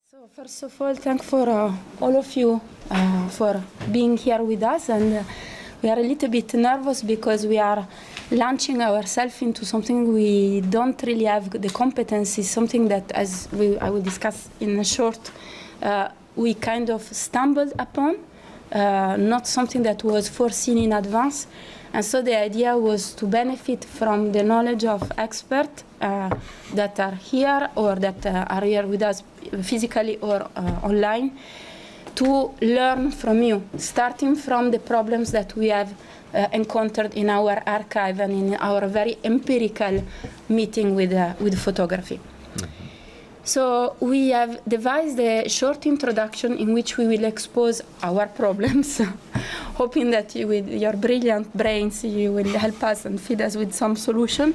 So first of all, thank for all of you for being here with us, and we are a little bit nervous because we are launching ourselves into something we don't really have the competency, something that, as I will discuss in a short, we kind of stumbled upon, not something that was foreseen in advance. And so the idea was to benefit from the knowledge of experts that are here or that are here with us physically or online, to learn from you, starting from the problems that we have encountered in our archive and in our very empirical meeting with photography. So we have devised a short introduction in which we will expose our problems, hoping that you, with your brilliant brains, you will help us and feed us with some solution.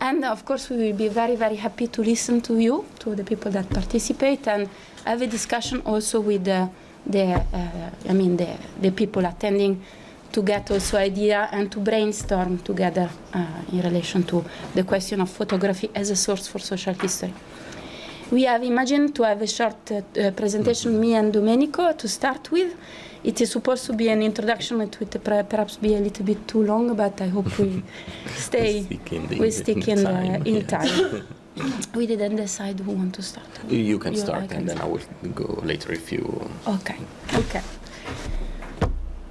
And of course, we will be very, very happy to listen to you, to the people that participate, and have a discussion also with the people attending, to get also idea and to brainstorm together in relation to the question of photography as a source for social history. We have imagined to have a short presentation, me and Domenico, to start with. It is supposed to be an introduction. It will perhaps be a little bit too long, but I hope we stick in time. We didn't decide who want to start. You can start, and then I will go later if you... Okay.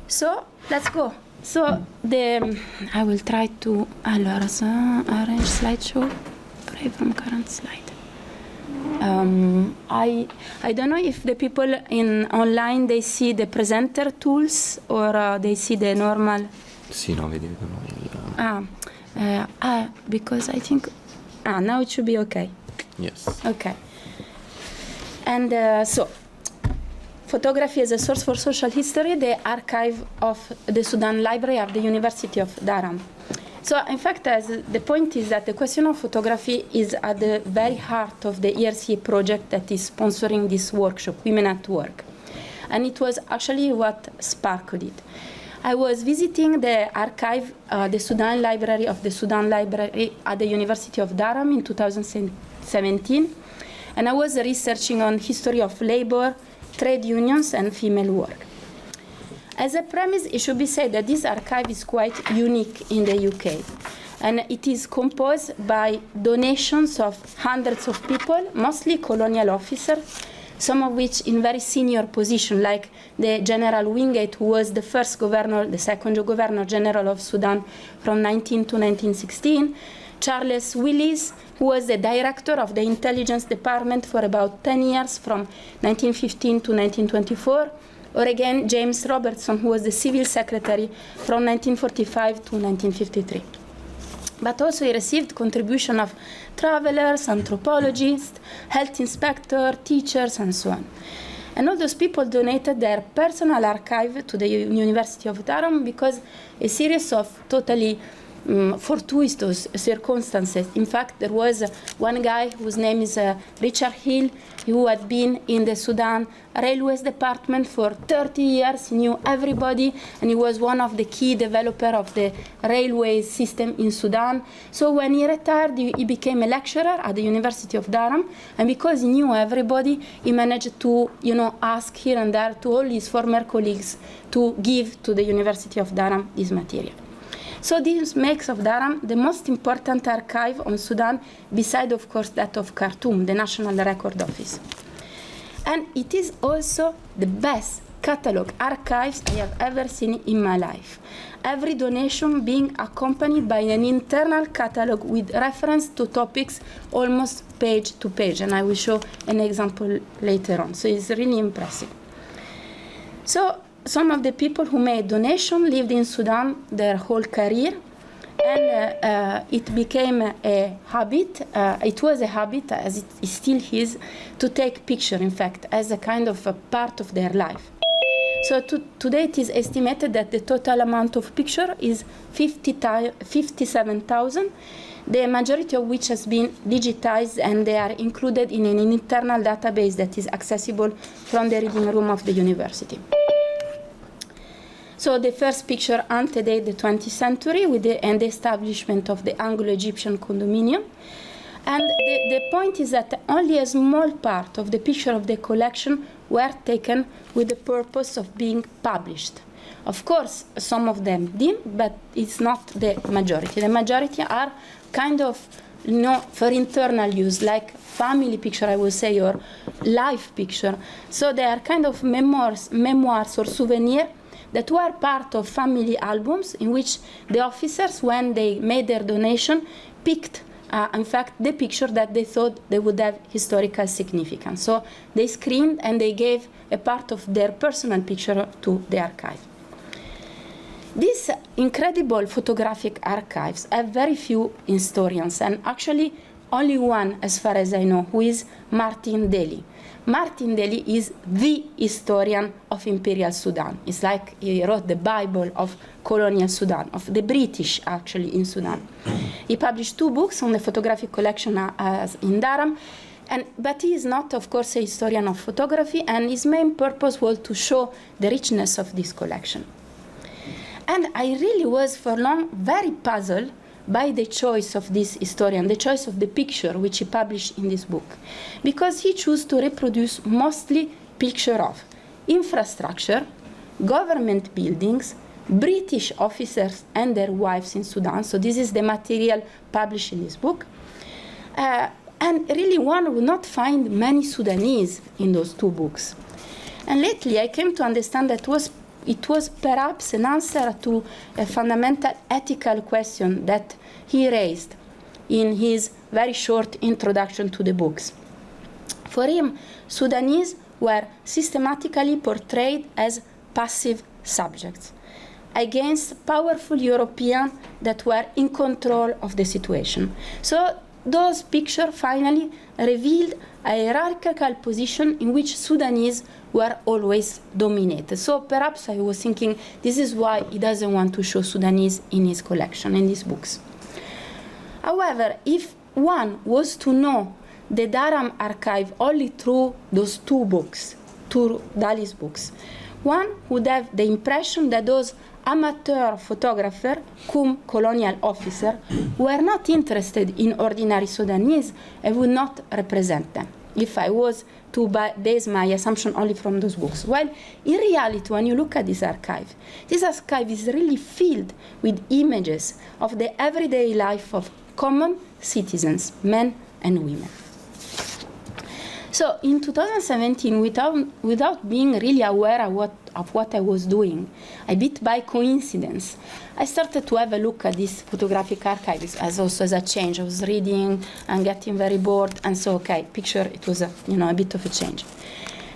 So, let's go. So, I will try to... Allora, arrange slideshow. Pray from current slide. I don't know if the people online, they see the presenter tools or they see the normal... Sì, no, vedi noi. Because I think... now it should be okay. Yes. Okay. And so, photography as a source for social history, the archive of the Sudan Library of the University of Durham. So, in fact, the point is that the question of photography is at the very heart of the ERCA project that is sponsoring this workshop, Women at Work. And it was actually what sparked it. I was visiting the archive, the Sudan Library of the Sudan Library at the University of Durham in 2017, and I was researching on history of labor, trade unions, and female work. As a premise, it should be said that this archive is quite unique in the UK, and it is composed by donations of hundreds of people, mostly colonial officers, some of which in very senior position, like the General Wingate, who was the first governor, the second governor general of Sudan from 19 to 1916, Charles Willis, who was the director of the intelligence department for about 10 years from 1915 to 1924, or again, James Robertson, who was the civil secretary from 1945 to 1953. But also he received contribution of travelers, anthropologists, health inspectors, teachers, and so on. And all those people donated their personal archive to the University of Durham because a series of totally fortuitous circumstances. In fact, there was one guy whose name is Richard Hill, who had been in the Sudan Railways Department for 30 years. He knew everybody, and he was one of the key developers of the railway system in Sudan. So when he retired, he became a lecturer at the University of Durham, and because he knew everybody, he managed to, ask here and there to all his former colleagues to give to the University of Durham this material. So this makes of Durham the most important archive on Sudan, beside, of course, that of Khartoum, the National Record Office. And it is also the best catalog archives I have ever seen in my life. Every donation being accompanied by an internal catalog with reference to topics almost page to page. And I will show an example later on. So it's really impressive. So some of the people who made donation lived in Sudan their whole career, and it became a habit. It was a habit, as it still is, to take picture, in fact, as a kind of a part of their life. So today it is estimated that the total amount of picture is 57,000, the majority of which has been digitized, and they are included in an internal database that is accessible from the reading room of the university. So the first picture antedate the 20th century and the establishment of the Anglo-Egyptian condominium. And the point is that only a small part of the picture of the collection were taken with the purpose of being published. Of course, some of them did, but it's not the majority. The majority are kind of, for internal use, like family picture, I would say, or life picture. So they are kind of memoirs or souvenirs that were part of family albums in which the officers, when they made their donation, picked in fact, the picture that they thought they would have historical significance. So they screened and they gave a part of their personal picture to the archive. These incredible photographic archives have very few historians, and actually only one, as far as I know, who is Martin Daly. Martin Daly is the historian of Imperial Sudan. It's like he wrote the Bible of colonial Sudan, of the British, actually, in Sudan. He published 2 books on the photographic collection in Durham, but he is not, of course, a historian of photography, and his main purpose was to show the richness of this collection. And I really was, for long, very puzzled by the choice of this historian, the choice of the picture which he published in this book, because he chose to reproduce mostly picture of infrastructure, government buildings, British officers and their wives in Sudan. So this is the material published in this book. And really one would not find many Sudanese in those 2 books. And lately I came to understand that it was perhaps an answer to a fundamental ethical question that he raised in his very short introduction to the books. For him, Sudanese were systematically portrayed as passive subjects against powerful Europeans that were in control of the situation. So those pictures finally revealed a hierarchical position in which Sudanese were always dominated. So perhaps I was thinking this is why he doesn't want to show Sudanese in his collection, in these books. However, if one was to know the Durham archive only through those 2 books, 2 Daly's books, one would have the impression that those amateur photographers, cum colonial officers, were not interested in ordinary Sudanese and would not represent them, if I was to base my assumption only from those books. Well, in reality, when you look at this archive is really filled with images of the everyday life of common citizens, men and women. So in 2017, without being really aware of what I was doing, a bit by coincidence, I started to have a look at this photographic archive as a change. I was reading and getting very bored, and so, picture, it was a bit of a change.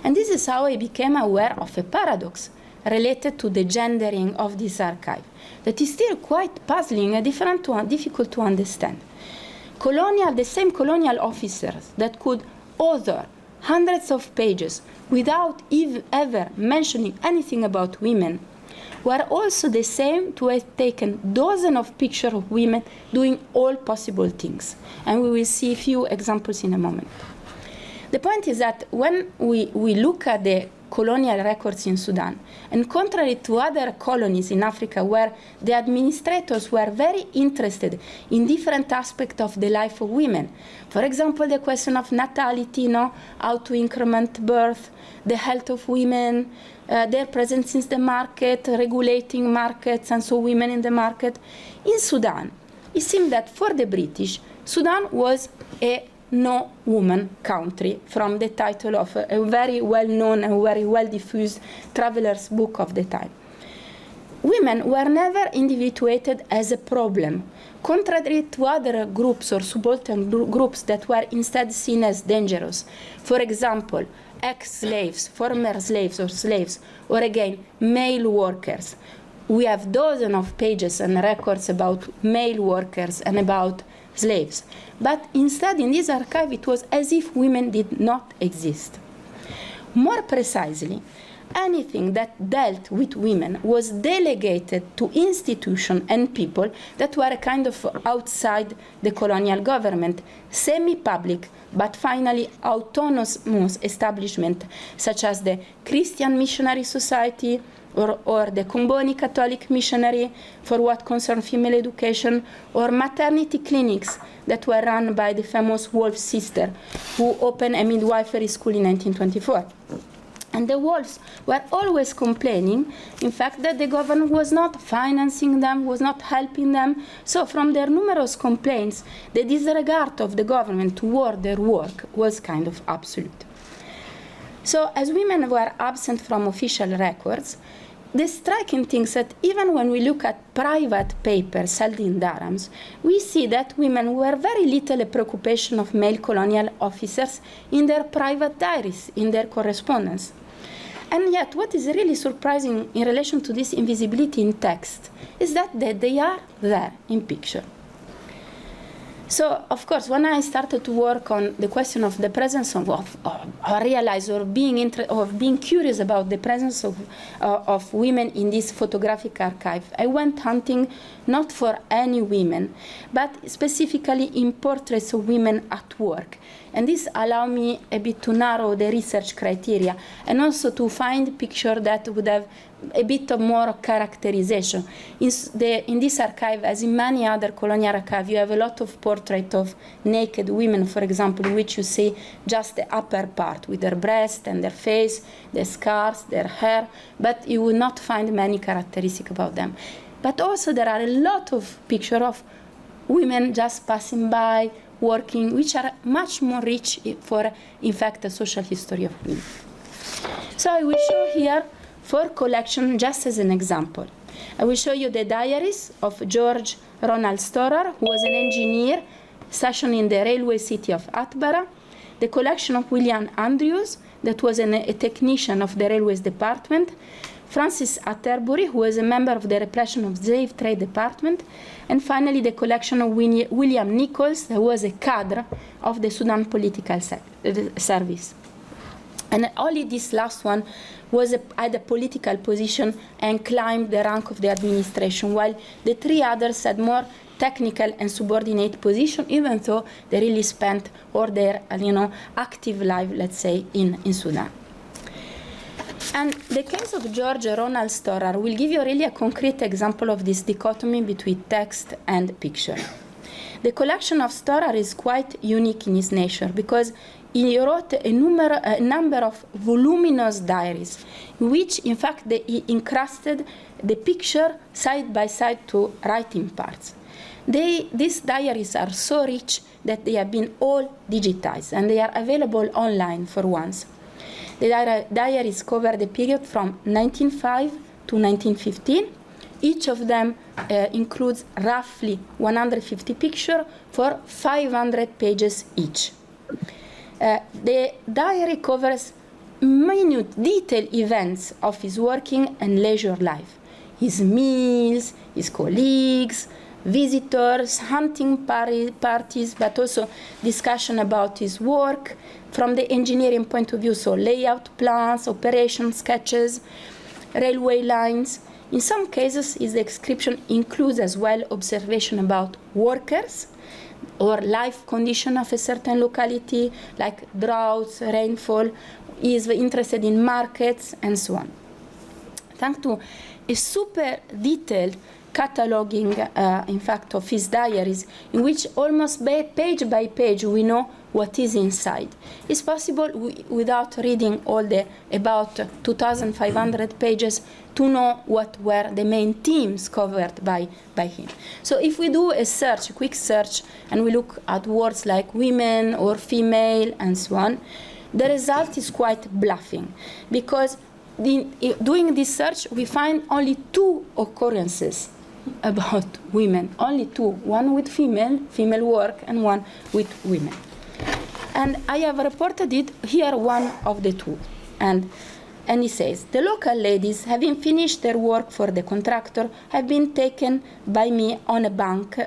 And this is how I became aware of a paradox related to the gendering of this archive that is still quite puzzling and difficult to understand. The same colonial officers that could author hundreds of pages without ever mentioning anything about women were also the same to have taken dozens of pictures of women doing all possible things. And we will see a few examples in a moment. The point is that when we look at the colonial records in Sudan, and contrary to other colonies in Africa where the administrators were very interested in different aspects of the life of women, for example, the question of natality, how to increment birth, the health of women, their presence in the market, regulating markets, and so women in the market. In Sudan, it seemed that for the British, Sudan was a no-woman country, from the title of a very well-known and very well-diffused traveler's book of the time. Women were never individuated as a problem, contrary to other groups or subaltern groups that were instead seen as dangerous. For example, ex-slaves, former slaves, or again, male workers. We have dozens of pages and records about male workers and about slaves. But instead, in this archive, it was as if women did not exist. More precisely, anything that dealt with women was delegated to institutions and people that were a kind of outside the colonial government, semi-public, but finally autonomous establishment, such as the Christian Missionary Society, or the Comboni Catholic Missionary for what concerned female education, or maternity clinics that were run by the famous Wolf sister, who opened a midwifery school in 1924. And the Wolves were always complaining, in fact, that the government was not financing them, was not helping them. So from their numerous complaints, the disregard of the government toward their work was kind of absolute. So as women were absent from official records, the striking thing is that even when we look at private papers held in Durham, we see that women were very little a preoccupation of male colonial officers in their private diaries, in their correspondence. And yet, what is really surprising in relation to this invisibility in text is that they are there in picture. So, of course, when I started to work on the question of the presence of realize or being curious about the presence of women in this photographic archive, I went hunting not for any women, but specifically in portraits of women at work. And this allowed me a bit to narrow the research criteria and also to find pictures that would have a bit of more characterization. In this archive, as in many other colonial archives, you have a lot of portraits of naked women, for example, in which you see just the upper part with their breast and their face, their scars, their hair, but you will not find many characteristics about them. But also there are a lot of pictures of women just passing by, working, which are much more rich for, in fact, the social history of women. So I will show here 4 collections just as an example. I will show you the diaries of George Ronald Storer, who was an engineer stationed in the railway city of Atbara, the collection of William Andrews, that was a technician of the railways department, Francis Atterbury, who was a member of the repression of slave trade department, and finally the collection of William Nichols, who was a cadre of the Sudan political service. And only this last one had a political position and climbed the rank of the administration, while the 3 others had more technical and subordinate position, even though they really spent all their active life, let's say, in Sudan. And the case of George Ronald Storer will give you really a concrete example of this dichotomy between text and picture. The collection of Storer is quite unique in its nature because he wrote a number of voluminous diaries, in which, in fact, he encrusted the picture side by side to writing parts. These diaries are so rich that they have been all digitized, and they are available online for once. The diaries cover the period from 1905 to 1915. Each of them includes roughly 150 pictures for 500 pages each. The diary covers minute, detailed events of his working and leisure life. His meals, his colleagues, visitors, hunting parties, but also discussion about his work from the engineering point of view, so layout plans, operation sketches, railway lines. In some cases, his description includes as well observation about workers or life condition of a certain locality, like droughts, rainfall. He is interested in markets and so on. Thanks to a super detailed cataloging, in fact, of his diaries, in which almost page by page we know what is inside. It's possible without reading all the about 2,500 pages to know what were the main themes covered by him. So if we do a search, a quick search, and we look at words like women or female and so on, the result is quite bluffing, because doing this search, we find only 2 occurrences about women, only 2, one with female work, and one with women. And I have reported it here, one of the 2. And he says, the local ladies, having finished their work for the contractor, have been taken by me on a bank,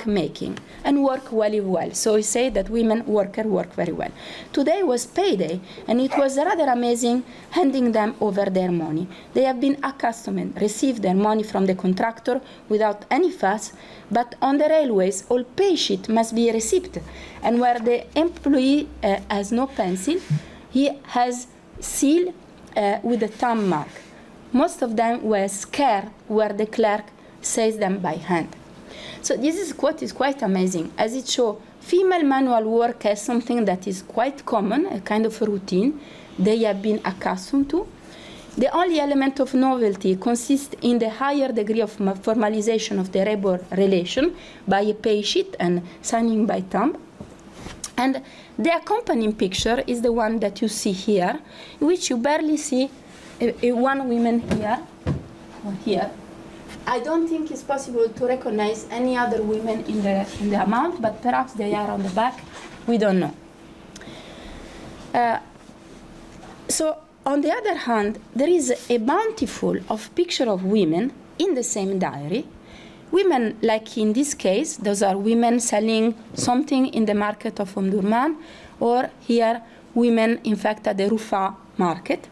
making, and work very well. So he said that women work very well. Today was payday, and it was rather amazing handing them over their money. They have been accustomed, received their money from the contractor without any fuss, but on the railways, all pay sheet must be received, and where the employee has no pencil, he has seal with a thumb mark. Most of them were scared where the clerk says them by hand. So this is quote is quite amazing, as it shows female manual work as something that is quite common, a kind of a routine they have been accustomed to. The only element of novelty consists in the higher degree of formalization of the labor relation by a pay sheet and signing by thumb. And the accompanying picture is the one that you see here, in which you barely see one woman here or here. I don't think it's possible to recognize any other women in the amount, but perhaps they are on the back. We don't know. So on the other hand, there is a bountiful of picture of women in the same diary. Women, like in this case, those are women selling something in the market of Omdurman, or here, women, in fact, at the Rufa market.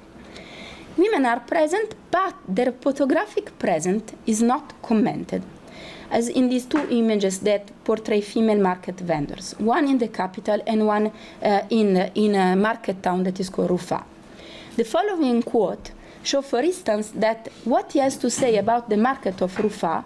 Women are present, but their photographic presence is not commented, as in these two images that portray female market vendors, one in the capital and one in a market town that is called Rufa. The following quote shows, for instance, that what he has to say about the market of Rufa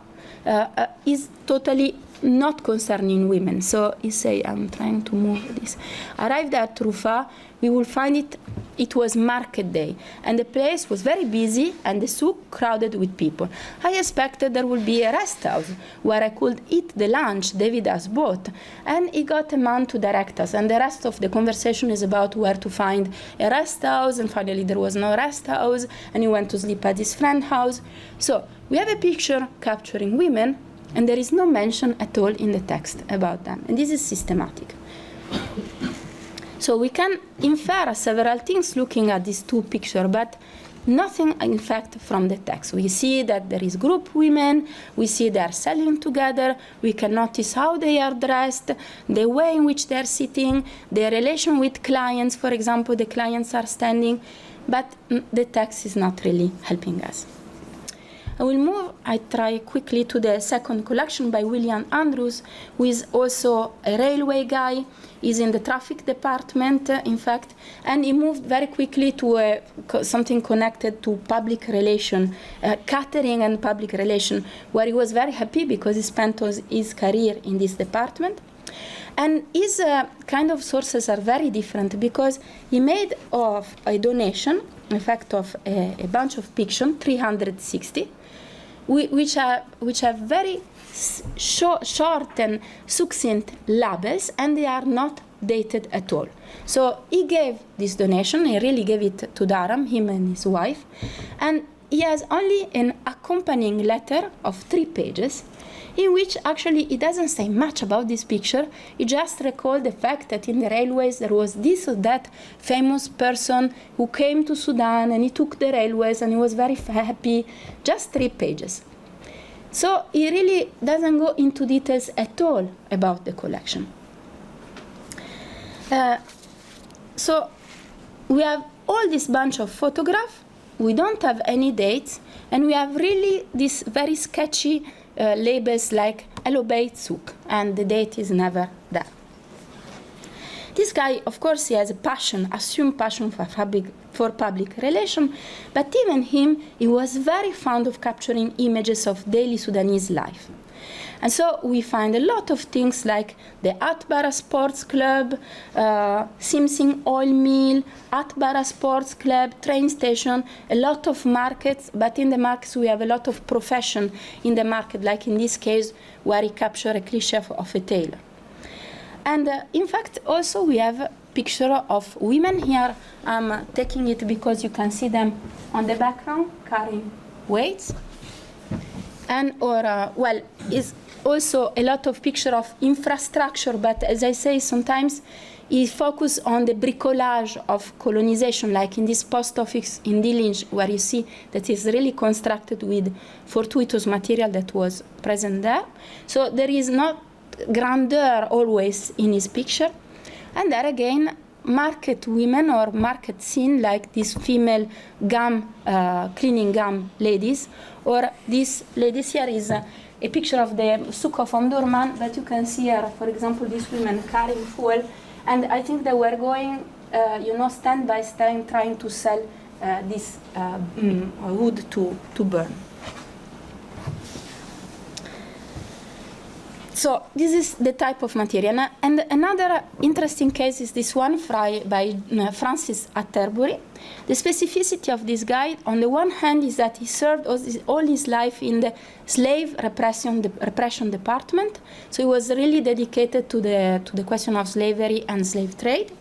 is totally not concerning women. So he say, I'm trying to move this. Arrived at Rufa, we will find it was market day, and the place was very busy and the souk crowded with people. I expected there would be a rest house where I could eat the lunch David has bought, and he got a man to direct us, and the rest of the conversation is about where to find a rest house, and finally there was no rest house, and he went to sleep at his friend's house. So we have a picture capturing women, and there is no mention at all in the text about them, and this is systematic. So we can infer several things looking at these two pictures, but nothing, in fact, from the text. We see that there is group women, we see they are selling together, we can notice how they are dressed, the way in which they are sitting, their relation with clients, for example, the clients are standing, but the text is not really helping us. I will move, I try quickly to the second collection by William Andrews, who is also a railway guy. He's in the traffic department, in fact, and he moved very quickly to something connected to public relation, catering and public relation, where he was very happy because he spent his career in this department. And his kind of sources are very different because he made of a donation, in fact, of a bunch of pictures, 360, which have very short and succinct labels, and they are not dated at all. So he gave this donation, he really gave it to Dharam, him and his wife, and he has only an accompanying letter of 3 pages, in which actually he doesn't say much about this picture. He just recalled the fact that in the railways there was this or that famous person who came to Sudan and he took the railways and he was very happy. Just 3 pages. So he really doesn't go into details at all about the collection. So we have all this bunch of photographs. We don't have any dates, and we have really this very sketchy labels like El Beit Souk, and the date is never there. This guy, of course, he has a passion, assumed passion for public relation, but even him, he was very fond of capturing images of daily Sudanese life. And so we find a lot of things like the Atbara Sports Club, Simsing Oil Mill, Atbara Sports Club, train station, a lot of markets, but in the markets we have a lot of profession in the market, like in this case where he captured a cliché of a tailor. And in fact, also we have a picture of women here. I'm taking it because you can see them on the background carrying weights. And is also a lot of picture of infrastructure, but as I say, sometimes he focus on the bricolage of colonization, like in this post office in Dillinge, where you see that is really constructed with fortuitous material that was present there. So there is not grandeur always in his picture. And there again, market women or market scene, like these female gum, cleaning gum ladies, or these ladies here is a picture of the souk of Omdurman, but you can see here, for example, these women carrying fuel, and I think they were going stand by stand trying to sell this wood to burn. So this is the type of material. And another interesting case is this one by Francis Atterbury. The specificity of this guy, on the one hand, is that he served all his life in the slave repression department. So he was really dedicated to the question of slavery and slave trade.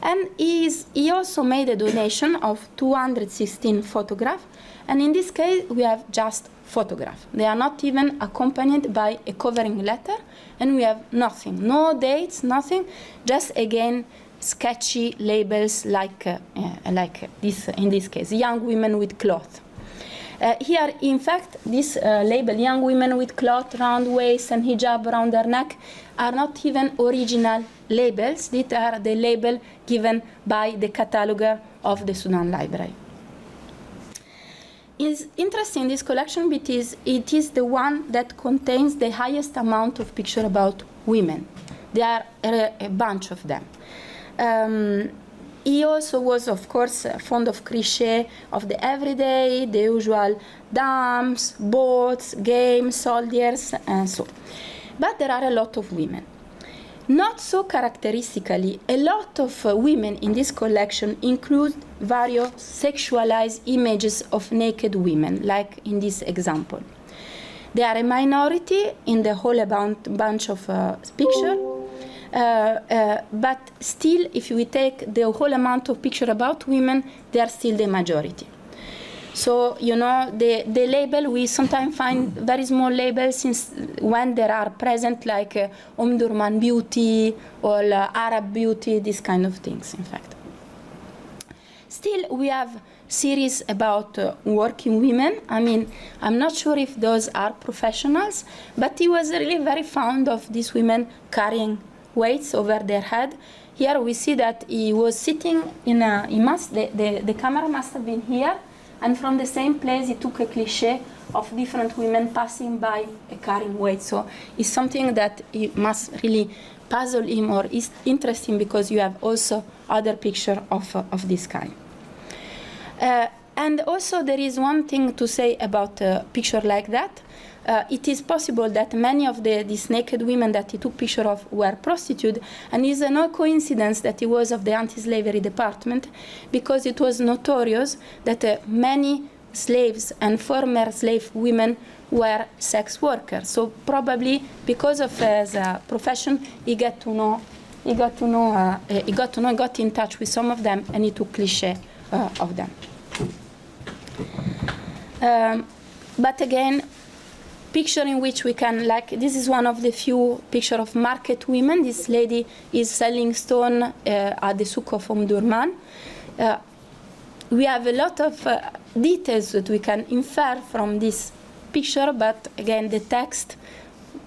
And he also made a donation of 216 photographs. And in this case, we have just photographs. They are not even accompanied by a covering letter. And we have nothing, no dates, nothing. Just, again, sketchy labels like this, in this case, young women with cloth. Here, in fact, this label, young women with cloth, round waist, and hijab around their neck, are not even original labels. These are the label given by the cataloger of the Sudan Library. It's interesting, this collection, because it is the one that contains the highest amount of pictures about women. There are a bunch of them. He also was, of course, fond of cliché of the everyday, the usual dams, boats, games, soldiers, and so. But there are a lot of women. Not so characteristically, a lot of women in this collection include various sexualized images of naked women, like in this example. They are a minority in the whole bunch of pictures. But still, if we take the whole amount of picture about women, they are still the majority. So, the label, we sometimes find very small labels since when there are present like Omdurman beauty or Arab beauty, these kind of things, in fact. Still, we have series about working women. I mean, I'm not sure if those are professionals, but he was really very fond of these women carrying weights over their head. Here we see that he was sitting in the camera must have been here, and from the same place he took a cliché of different women passing by carrying weights. So it's something that it must really puzzle him or is interesting, because you have also other pictures of this kind. And also there is one thing to say about a picture like that. It is possible that many of these naked women that he took picture of were prostitutes, and it is no coincidence that he was of the anti-slavery department, because it was notorious that many slaves and former slave women were sex workers. So probably because of his profession, he got in touch with some of them, and he took cliché of them. But again, picture in which we can, this is one of the few pictures of market women. This lady is selling stone at the souk of Omdurman. We have a lot of details that we can infer from this picture, but again, the text,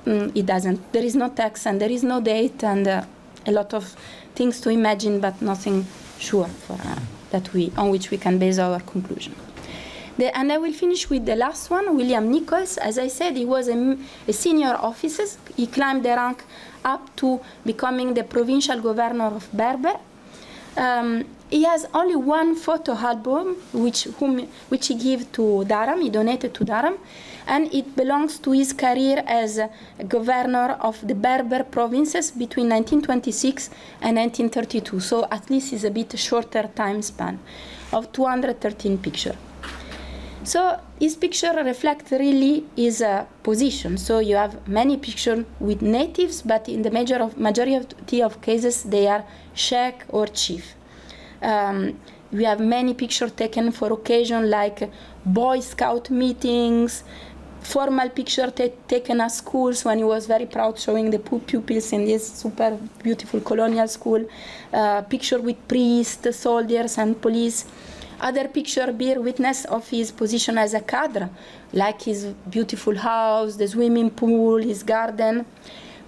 it doesn't. There is no text, and there is no date, and a lot of things to imagine, but nothing sure on which we can base our conclusion. And I will finish with the last one, William Nichols. As I said, he was a senior officer. He climbed the rank up to becoming the provincial governor of Berber. He has only one photo album, which he gave to Dharam. He donated to Dharam, and it belongs to his career as a governor of the Berber provinces between 1926 and 1932. So at least it's a bit shorter time span of 213 pictures. So his picture reflects really his position. So you have many pictures with natives, but in the majority of cases they are sheikh or chief. We have many pictures taken for occasion, like Boy Scout meetings, formal picture taken at schools when he was very proud showing the pupils in this super beautiful colonial school, picture with priests, soldiers, and police. Other pictures bear witness of his position as a cadre, like his beautiful house, the swimming pool, his garden.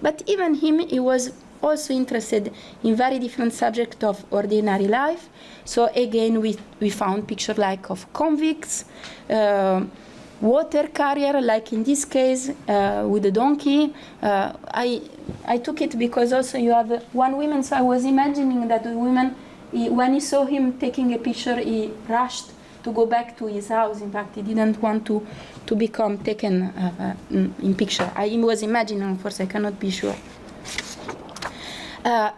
But even him, he was also interested in very different subjects of ordinary life. So again, we found pictures like of convicts, water carrier, like in this case with the donkey. I took it because also you have one woman, so I was imagining that the women When he saw him taking a picture, he rushed to go back to his house. In fact, he didn't want to become taken in picture. I was imagining, of course, I cannot be sure.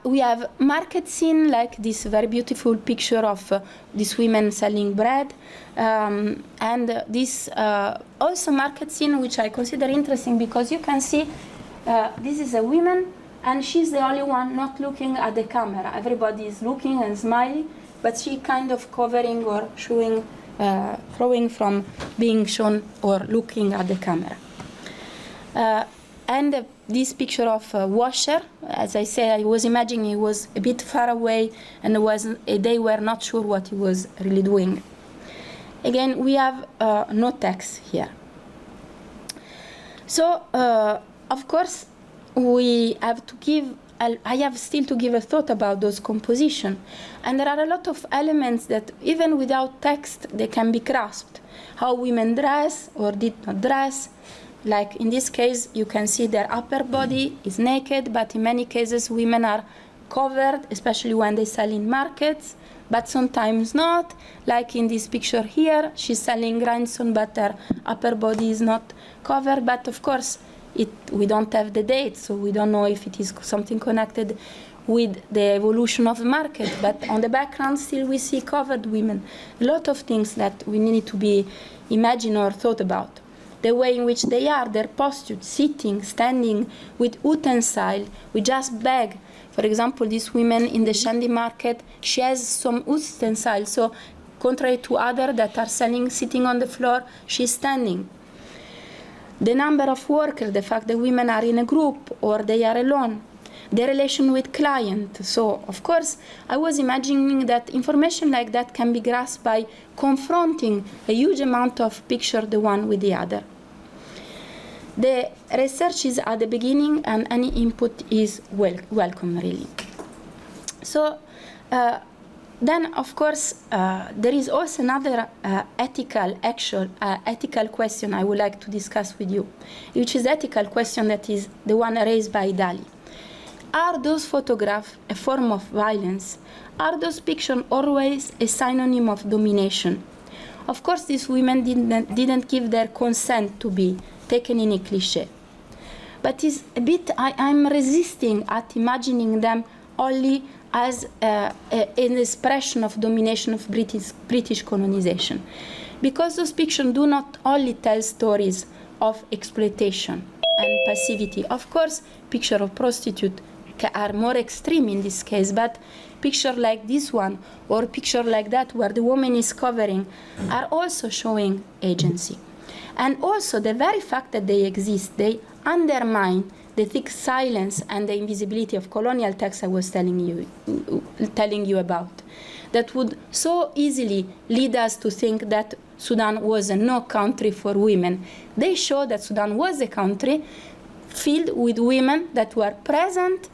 We have market scene, like this very beautiful picture of these women selling bread. And this also market scene, which I consider interesting because you can see this is a woman and she's the only one not looking at the camera. Everybody is looking and smiling, but she kind of covering or showing, throwing from being shown or looking at the camera. And this picture of a washer, as I said, I was imagining he was a bit far away and they were not sure what he was really doing. Again, we have no text here. So, of course, we have to give, I have still to give a thought about those compositions. And there are a lot of elements that even without text, they can be grasped. How women dress or did not dress. Like in this case, you can see their upper body is naked, but in many cases, women are covered, especially when they sell in markets, but sometimes not. Like in this picture here, she's selling grindstone, but her upper body is not covered. But of course, we don't have the date, so we don't know if it is something connected with the evolution of the market. But on the background, still we see covered women. A lot of things that we need to be imagined or thought about. The way in which they are, their posture, sitting, standing, with utensil, with just bag. For example, this woman in the shandy market, she has some utensil, so contrary to others that are selling, sitting on the floor, she's standing. The number of workers, the fact that women are in a group or they are alone. The relation with client. So, of course, I was imagining that information like that can be grasped by confronting a huge amount of pictures, the one with the other. The research is at the beginning, and any input is welcome, really. So, then, of course, there is also another ethical question I would like to discuss with you, which is the ethical question that is the one raised by Dali. Are those photographs a form of violence? Are those pictures always a synonym of domination? Of course, these women didn't give their consent to be taken in a cliché. But it's a bit, I'm resisting at imagining them only as an expression of domination of British colonization. Because those pictures do not only tell stories of exploitation and passivity. Of course, pictures of prostitutes are more extreme in this case, but pictures like this one or picture like that where the woman is covering are also showing agency. And also the very fact that they exist, they undermine the thick silence and the invisibility of colonial texts I was telling you about, that would so easily lead us to think that Sudan was a no country for women. They show that Sudan was a country filled with women that were present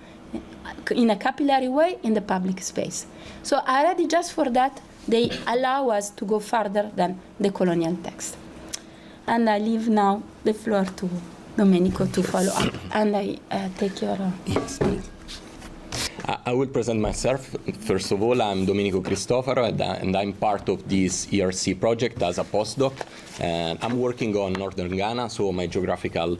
in a capillary way in the public space. So already just for that, they allow us to go further than the colonial text. And I leave now the floor to Domenico to follow up. And I take your... Yes, please. I will present myself. First of all, I'm Domenico Cristofaro, and I'm part of this ERC project as a postdoc. And I'm working on northern Ghana, so my geographical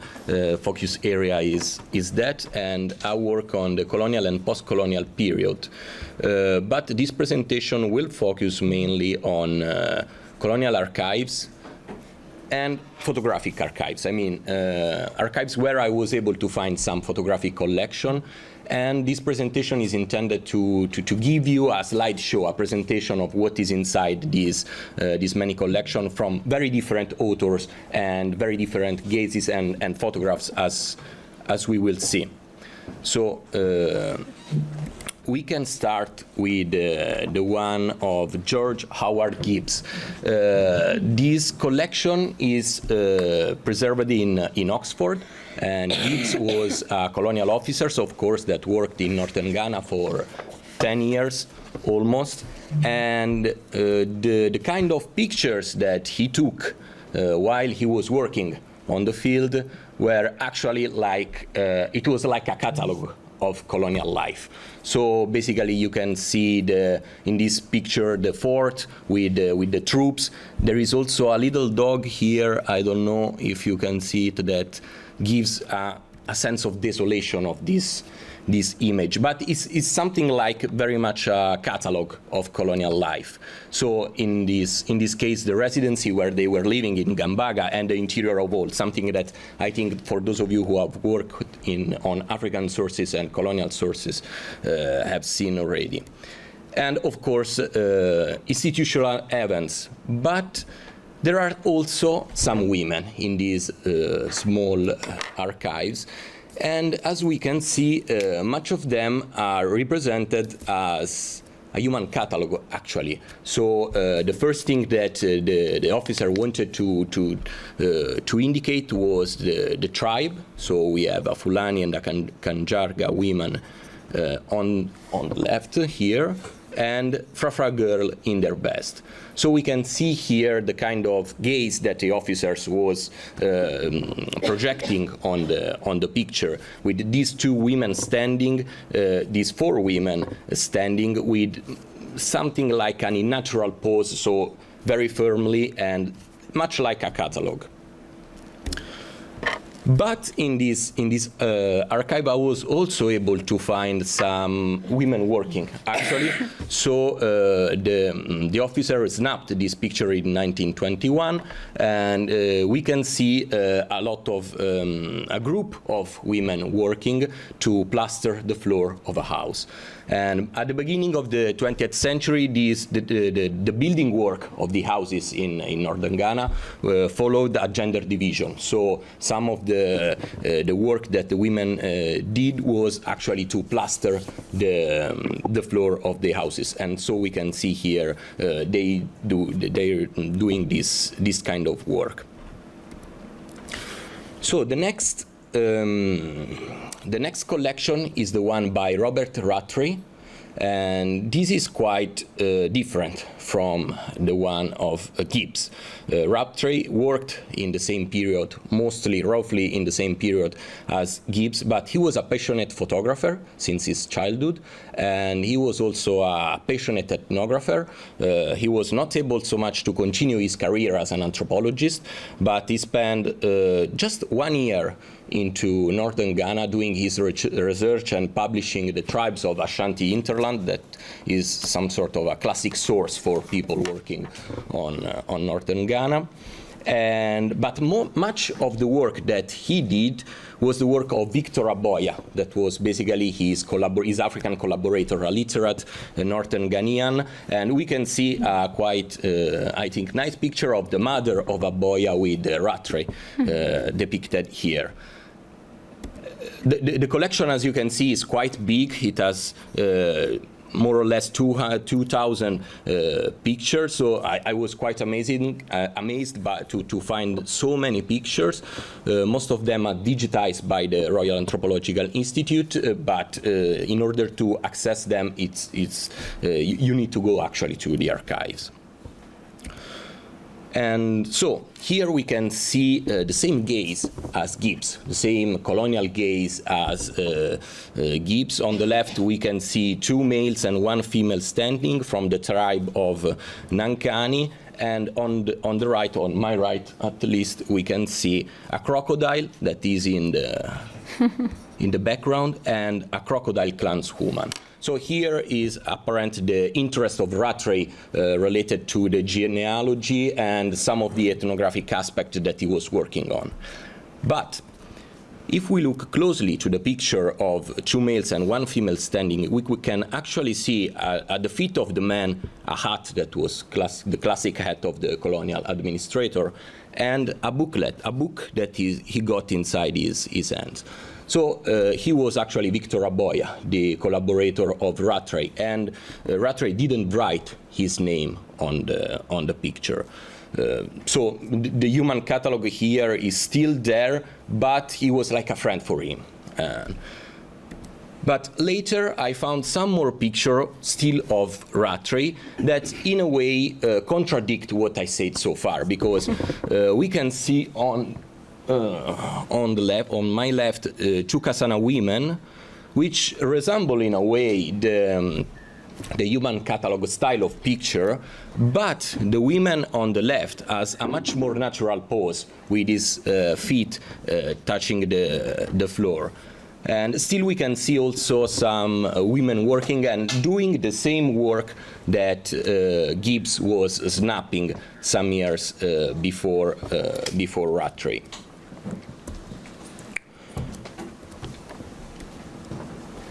focus area is that, and I work on the colonial and post-colonial period. But this presentation will focus mainly on colonial archives and photographic archives. I mean, archives where I was able to find some photographic collection. And this presentation is intended to give you a slideshow, a presentation of what is inside this many collection from very different authors and very different gazes and photographs, as we will see. So we can start with the one of George Howard Gibbs. This collection is preserved in Oxford. And Gibbs was a colonial officer, so of course, that worked in northern Ghana for 10 years almost. And the kind of pictures that he took while he was working on the field were actually like, it was like a catalog of colonial life. So basically you can see in this picture the fort with the troops. There is also a little dog here, I don't know if you can see it, that gives a sense of desolation of this image, but it's something like very much a catalog of colonial life. So in this case, the residency where they were living in Gambaga and the interior of Old, something that I think for those of you who have worked on African sources and colonial sources have seen already. And of course, institutional events, but there are also some women in these small archives. And as we can see, much of them are represented as a human catalog, actually. So the first thing that the officer wanted to indicate was the tribe. So we have a Fulani and a Kanjarga women on the left here, and Frafra girl in their best. So we can see here the kind of gaze that the officers was projecting on the picture, with these two women standing, these four women standing with something like an unnatural pose, so very firmly and much like a catalog. But in this archive, I was also able to find some women working, actually. So the officer snapped this picture in 1921, and we can see a lot of a group of women working to plaster the floor of a house. And at the beginning of the 20th century, the building work of the houses in northern Ghana followed a gender division. So some of the work that the women did was actually to plaster the floor of the houses. And so we can see here they're doing this kind of work. So the next collection is the one by Robert Rattray, and this is quite different from the one of Gibbs. Rattray worked in the same period, roughly in the same period as Gibbs, but he was a passionate photographer since his childhood, and he was also a passionate ethnographer. He was not able so much to continue his career as an anthropologist, but he spent just 1 year into northern Ghana doing his research and publishing the tribes of Ashanti hinterland. That is some sort of a classic source for people working on northern Ghana. But much of the work that he did was the work of Victor Aboya, that was basically his African collaborator, a literate, a northern Ghanaian. And we can see a quite, I think, nice picture of the mother of Aboya with Rattray depicted here. The collection, as you can see, is quite big. It has more or less 2,000 pictures. So I was quite amazed to find so many pictures. Most of them are digitized by the Royal Anthropological Institute, but in order to access them, you need to go actually to the archives. And so here we can see the same gaze as Gibbs, the same colonial gaze as Gibbs. On the left, we can see 2 males and 1 female standing from the tribe of Nankani. And on the right, on my right at least, we can see a crocodile that is in the background, and a crocodile clanswoman. So here is apparent the interest of Rattray related to the genealogy and some of the ethnographic aspect that he was working on. But if we look closely to the picture of 2 males and 1 female standing, we can actually see at the feet of the man a hat that was the classic hat of the colonial administrator, and a book that he got inside his hands. So he was actually Victor Aboya, the collaborator of Rattray, and Rattray didn't write his name on the picture. So the human catalog here is still there, but he was like a friend for him. But later I found some more pictures still of Rattray that in a way contradict what I said so far, because we can see on my left, 2 Kasana women which resemble in a way the human catalog style of picture, but the women on the left has a much more natural pose with his feet touching the floor. And still we can see also some women working and doing the same work that Gibbs was snapping some years before Rattray.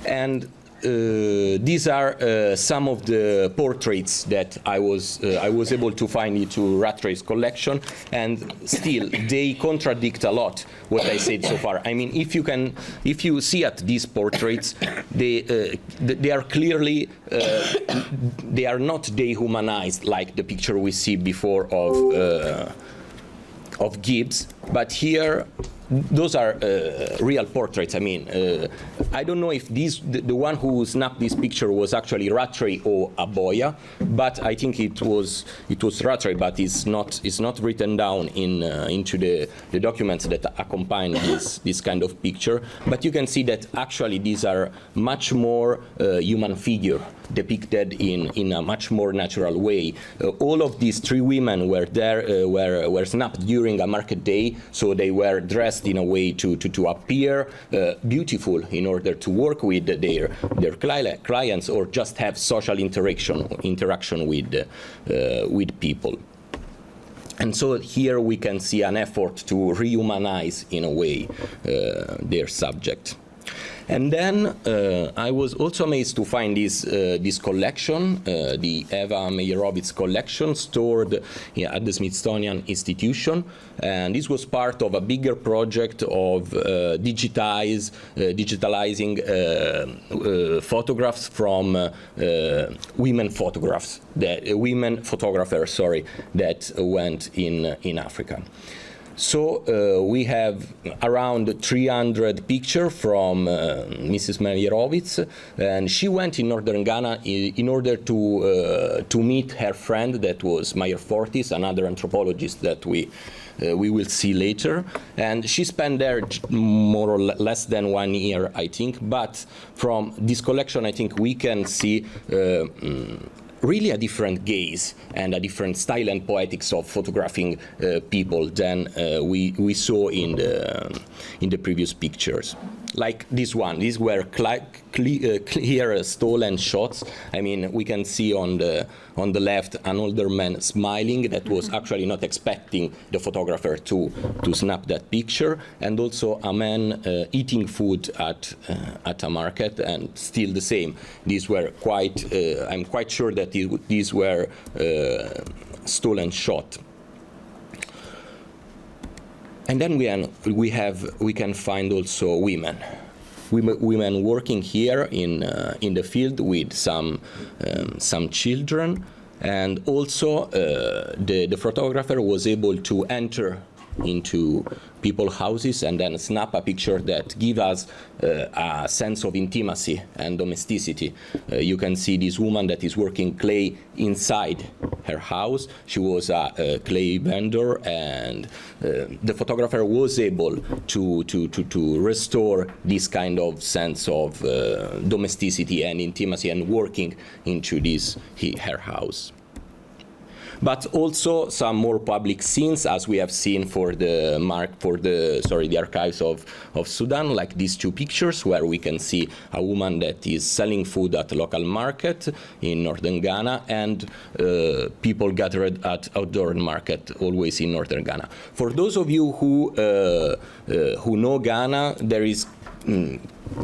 And these are some of the portraits that I was able to find into Rattray's collection, and still they contradict a lot what I said so far. I mean, if you see at these portraits, they are clearly they are not dehumanized like the picture we see before of Gibbs, but here those are real portraits. I mean, I don't know if the one who snapped this picture was actually Rattray or Aboya, but I think it was Rattray, but it's not written down into the documents that accompany this kind of picture. But you can see that actually these are much more human figure depicted in a much more natural way. All of these three women were there, were snapped during a market day, so they were dressed in a way to appear beautiful in order to work with their clients or just have social interaction with people. And so here we can see an effort to rehumanize in a way their subject. And then I was also amazed to find this collection, the Eva Meyerowitz collection, stored at the Smithsonian Institution. And this was part of a bigger project of digitalizing photographs from women photographers that went in Africa. So we have around 300 pictures from Mrs. Meyerowitz, and she went in northern Ghana in order to meet her friend that was Meyer Fortis, another anthropologist that we will see later. And she spent there more or less than 1 year, I think. But from this collection, I think we can see really a different gaze and a different style and poetics of photographing people than we saw in the previous pictures. Like this one, these were clear stolen shots. I mean, we can see on the left an older man smiling that was actually not expecting the photographer to snap that picture, and also a man eating food at a market, and still the same. These were quite, I'm quite sure that these were stolen shot. And then we can find also women working here in the field with some children, and also the photographer was able to enter into people's houses and then snap a picture that gives us a sense of intimacy and domesticity. You can see this woman that is working clay inside her house. She was a clay vendor, and the photographer was able to restore this kind of sense of domesticity and intimacy and working into her house. But also some more public scenes, as we have seen for the archives of Sudan, like these two pictures, where we can see a woman that is selling food at a local market in northern Ghana, and people gathered at outdoor market, always in northern Ghana. For those of you who know Ghana, there is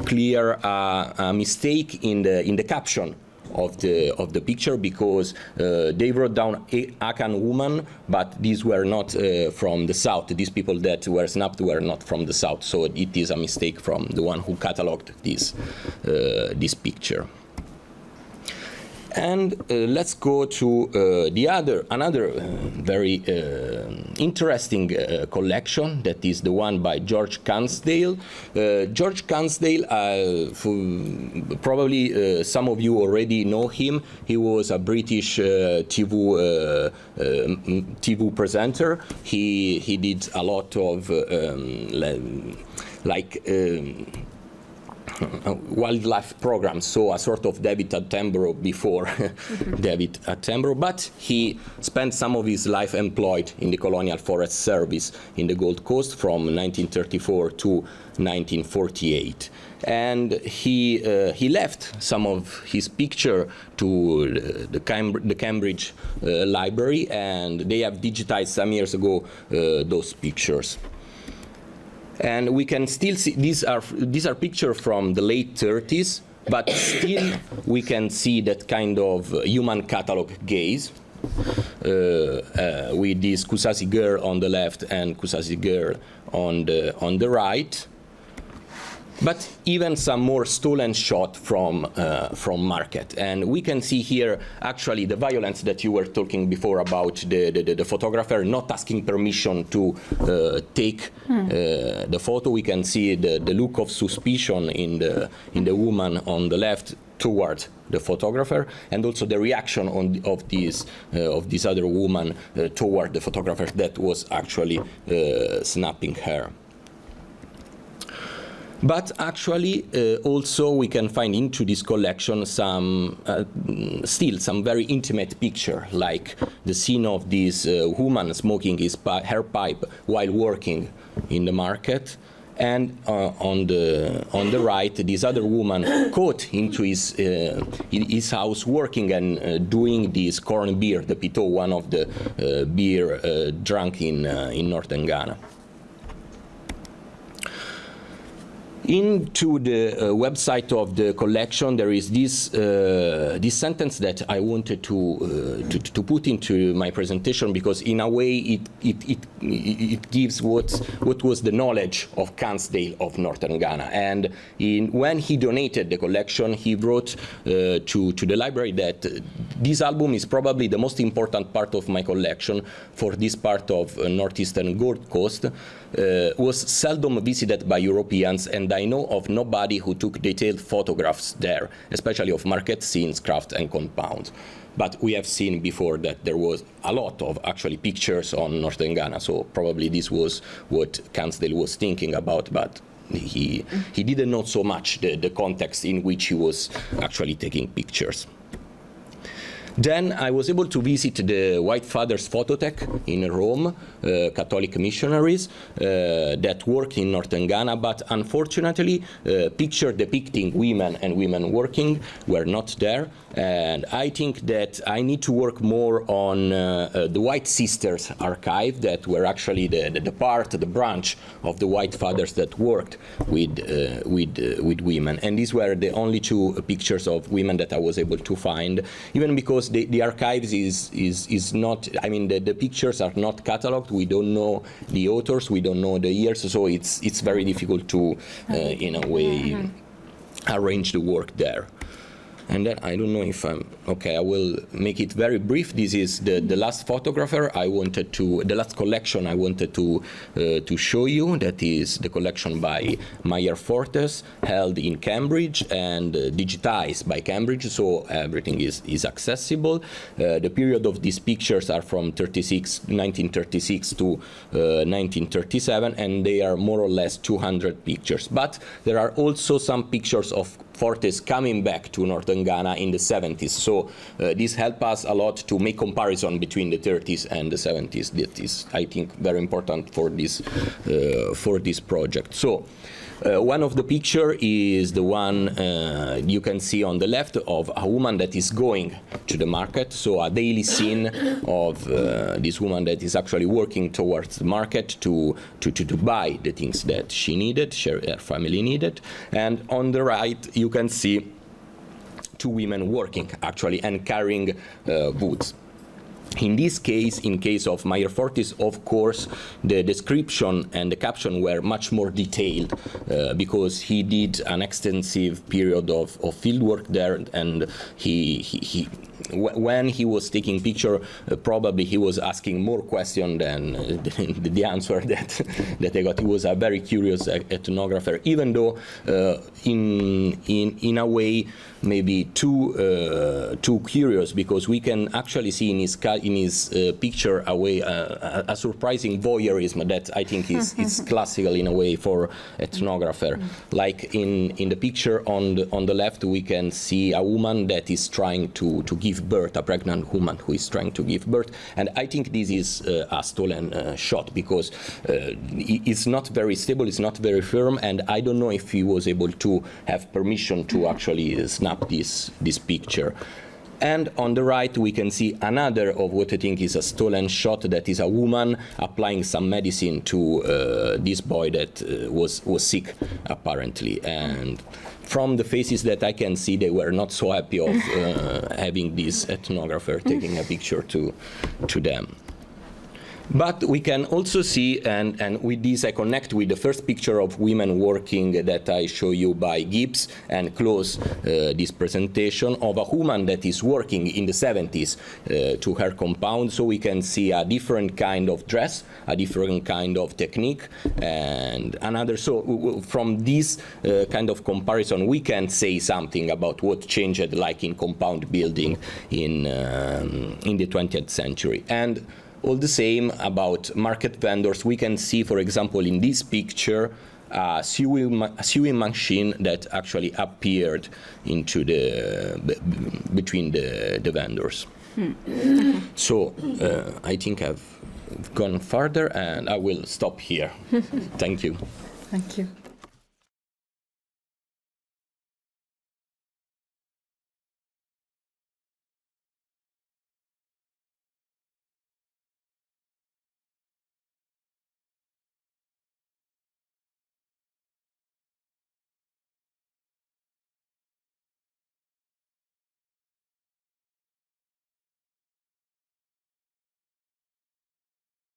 clear a mistake in the caption of the picture, because they wrote down Akan woman, but these were not from the south. These people that were snapped were not from the south, so it is a mistake from the one who catalogued this picture. And let's go to another very interesting collection, that is the one by George Cansdale. George Cansdale, probably some of you already know him. He was a British TV presenter. He did a lot of wildlife program, so a sort of David Attenborough before David Attenborough, but he spent some of his life employed in the Colonial Forest Service in the Gold Coast from 1934 to 1948. And he left some of his picture to the Cambridge Library, and they have digitized some years ago those pictures. And we can still see these are pictures from the late 30s, but still we can see that kind of human catalog gaze with this Kusasi girl on the left and Kusasi girl on the right. But even some more stolen shot from market. And we can see here actually the violence that you were talking before about the photographer not asking permission to take the photo. We can see the look of suspicion in the woman on the left towards the photographer, and also the reaction of this other woman toward the photographer that was actually snapping her. But actually, also we can find into this collection still some very intimate picture, like the scene of this woman smoking her pipe while working in the market, and on the right, this other woman caught into his house working and doing this corn beer, the pitot, one of the beer drunk in northern Ghana. Into the website of the collection, there is this sentence that I wanted to put into my presentation, because in a way it gives what was the knowledge of Cansdale of northern Ghana. And when he donated the collection, he wrote to the library that this album is probably the most important part of my collection for this part of northeastern Gold Coast. Was seldom visited by Europeans, and I know of nobody who took detailed photographs there, especially of market scenes, craft and compounds. But we have seen before that there was a lot of actually pictures on northern Ghana, so probably this was what Cansdale was thinking about, but he didn't know so much the context in which he was actually taking pictures. Then I was able to visit the White Fathers Phototech in Rome, Catholic missionaries that work in northern Ghana, but unfortunately pictures depicting women and women working were not there. And I think that I need to work more on the White Sisters archive, that were actually the branch of the White Fathers that worked with women. And these were the only two pictures of women that I was able to find, even because the archives is not, I mean, the pictures are not cataloged. We don't know the authors, we don't know the years, so it's very difficult to, in a way, arrange the work there. And then I don't know if I'm okay. I will make it very brief. This is the last photographer the last collection I wanted to show you. That is the collection by Meyer Fortes, held in Cambridge and digitized by Cambridge, so everything is accessible. The period of these pictures are from 1936 to 1937, and they are more or less 200 pictures. But there are also some pictures of Fortes coming back to northern Ghana in the 70s. So this helped us a lot to make comparison between the 30s and the 70s. That is, I think, very important for this project. So one of the picture is the one you can see on the left of a woman that is going to the market. So a daily scene of this woman that is actually working towards the market to buy the things that she needed, her family needed. And on the right, you can see two women working actually and carrying goods. In this case, in case of Meyer Fortes, of course, the description and the caption were much more detailed because he did an extensive period of field work there, and when he was taking picture, probably he was asking more questions than the answer that I got. He was a very curious ethnographer, even though in a way maybe too curious, because we can actually see in his in his picture a surprising voyeurism that I think is classical in a way for ethnographer. Like in the picture on the left, we can see a woman that is trying to give birth, a pregnant woman who is trying to give birth. And I think this is a stolen shot because it's not very stable, it's not very firm, and I don't know if he was able to have permission to actually snap this picture. And on the right, we can see another of what I think is a stolen shot, that is a woman applying some medicine to this boy that was sick, apparently. And from the faces that I can see, they were not so happy of having this ethnographer taking a picture to them. But we can also see, and with this I connect with the first picture of women working that I show you by Gibbs and close this presentation of a woman that is working in the 70s to her compound. So we can see a different kind of dress, a different kind of technique, and another. So from this kind of comparison, we can say something about what changed, like in compound building in the 20th century. And all the same about market vendors, we can see, for example, in this picture, a sewing machine that actually appeared into between the vendors. So I think I've gone further, and I will stop here. Thank you. Thank you.